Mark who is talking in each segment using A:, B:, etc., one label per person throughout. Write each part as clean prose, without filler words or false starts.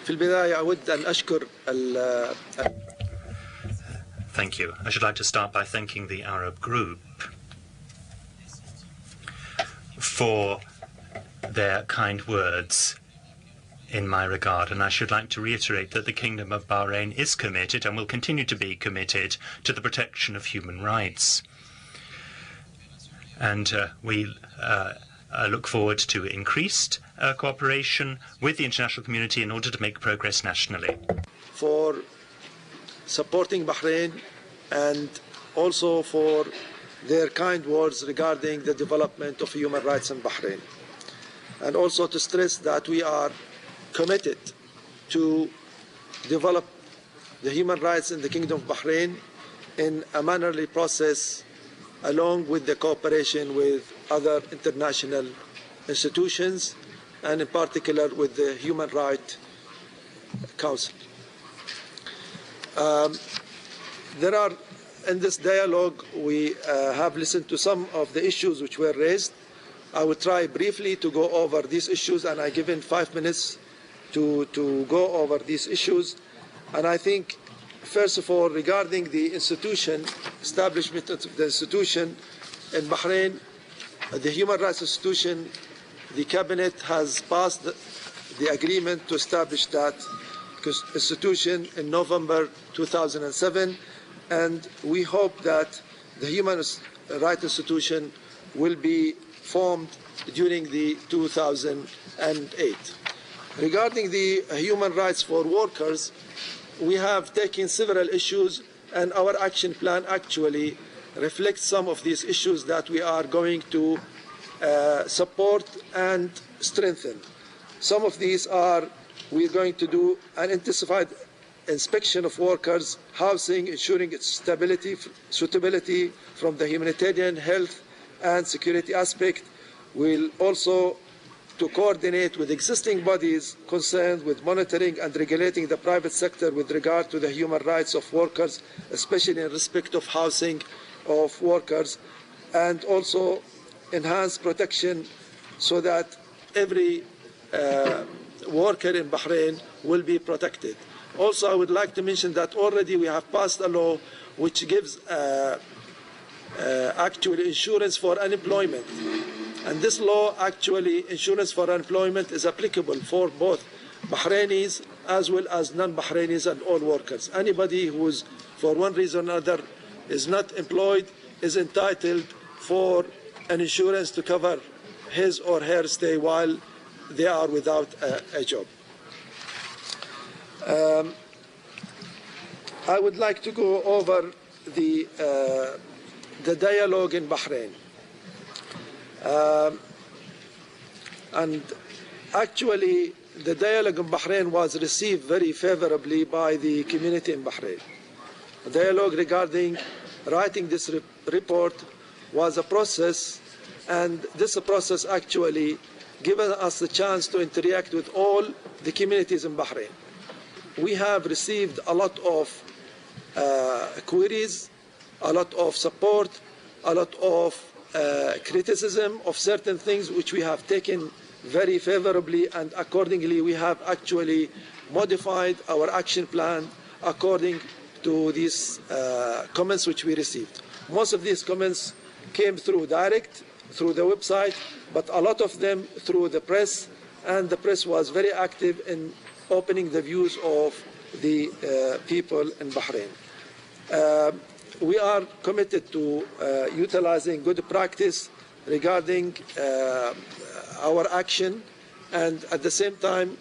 A: في البداية أود أن أشكر
B: Thank you. I should like to start by thanking the Arab group for their kind words in my regard, and I should like to reiterate that the Kingdom of Bahrain is committed and will continue to be committed to the protection of human rights. And we look forward to increased cooperation with the international community in order to make progress nationally.
A: For supporting Bahrain and also for their kind words regarding the development of human rights in Bahrain. And also to stress that we are committed to develop the human rights in the Kingdom of Bahrain in a mannerly process along with the cooperation with other international institutions and in particular with the Human Rights Council. In this dialogue, we have listened to some of the issues which were raised. I will try briefly to go over these issues, and I given 5 minutes to go over these issues. And I think, first of all, regarding the establishment of the institution in Bahrain, the Human Rights Institution, the Cabinet has passed the agreement to establish that institution in November 2007, and we hope that the Human Rights Institution will be formed during the 2008. Regarding the human rights for workers, we have taken several issues, and our action plan actually reflects some of these issues that we are going to support and strengthen. Some of these are, we're going to do an intensified inspection of workers' housing, ensuring its suitability from the humanitarian, health, and security aspect. We'll also to coordinate with existing bodies concerned with monitoring and regulating the private sector with regard to the human rights of workers, especially in respect of housing of workers, and also enhance protection so that every worker in Bahrain will be protected. Also, I would like to mention that already we have passed a law which gives actual insurance for unemployment. And this law, actually, insurance for unemployment is applicable for both Bahrainis as well as non-Bahrainis and all workers. Anybody who is, for one reason or another, is not employed is entitled for an insurance to cover his or her stay while they are without a job. I would like to go over the dialogue in Bahrain. And actually, the dialogue in Bahrain was received very favorably by the community in Bahrain. The dialogue regarding writing this report was a process, and this process actually given us the chance to interact with all the communities in Bahrain. We have received a lot of queries, a lot of support, a lot of criticism of certain things which we have taken very favorably, and accordingly we have actually modified our action plan according to these comments which we received. Most of these comments came through direct, through the website, but a lot of them through the press, and the press was very active in opening the views of the people in Bahrain. We are committed to utilizing good practice regarding our action, and at the same time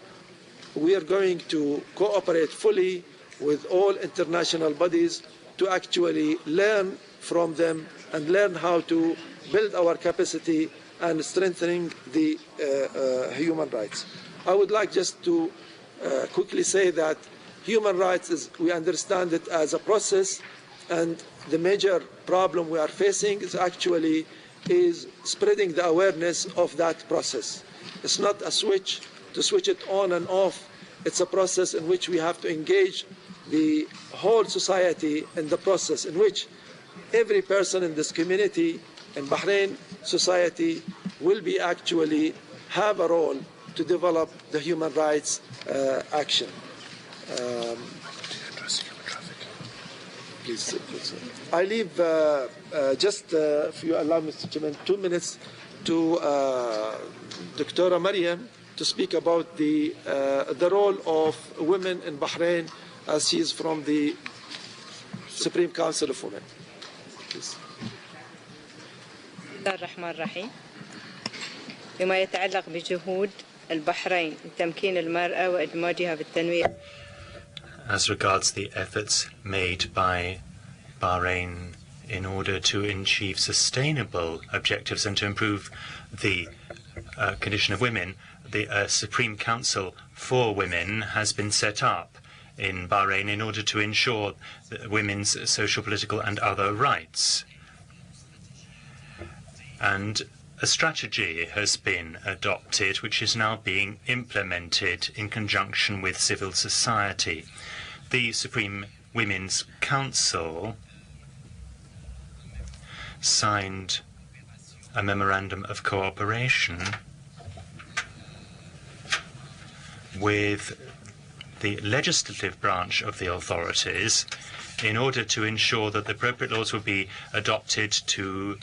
A: we are going to cooperate fully with all international bodies to actually learn from them and learn how to build our capacity and strengthening the human rights. I would like just to quickly say that human rights we understand it as a process, and the major problem we are facing is actually spreading the awareness of that process. It's not a switch to switch it on and off. It's a process in which we have to engage the whole society in the process, in which every person in this community in Bahrain society will be actually have a role to develop the human rights action. Please. I leave just, if you allow me, Mr. Chairman, 2 minutes to Dr. Mariam to speak about the role of women in Bahrain, as she is from the Supreme Council of Women. Please.
C: بسم الله الرحمن الرحيم. بما يتعلق بجهود البحرين لتمكين المرأة وإدماجها بالتنمية.
B: As regards the efforts made by Bahrain in order to achieve sustainable objectives and to improve the condition of women, the Supreme Council for Women has been set up in Bahrain in order to ensure women's social, political and other rights. And a strategy has been adopted which is now being implemented in conjunction with civil society. The Supreme Women's Council signed a memorandum of cooperation with the legislative branch of the authorities in order to ensure that the appropriate laws will be adopted to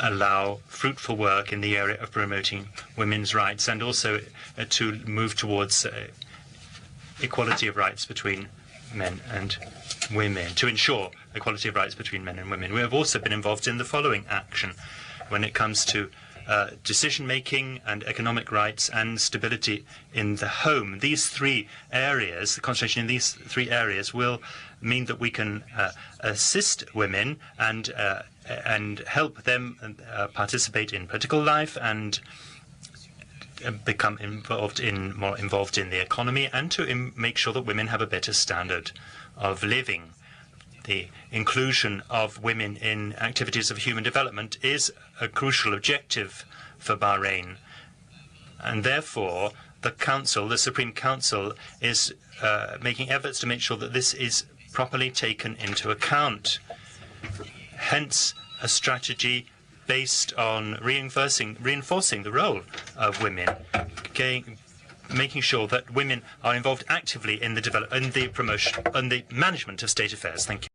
B: allow fruitful work in the area of promoting women's rights and also to move towards equality of rights between men and women, to ensure equality of rights between men and women. We have also been involved in the following action when it comes to decision-making and economic rights and stability in the home. These three areas, the concentration in these three areas, will mean that we can assist women and help them participate in political life and become more involved in the economy, and to make sure that women have a better standard of living. The inclusion of women in activities of human development is a crucial objective for Bahrain, and therefore the Council, the Supreme Council, is making efforts to make sure that this is properly taken into account. Hence, a strategy based on reinforcing the role of women, making sure that women are involved actively in the promotion and the management of state affairs. Thank you.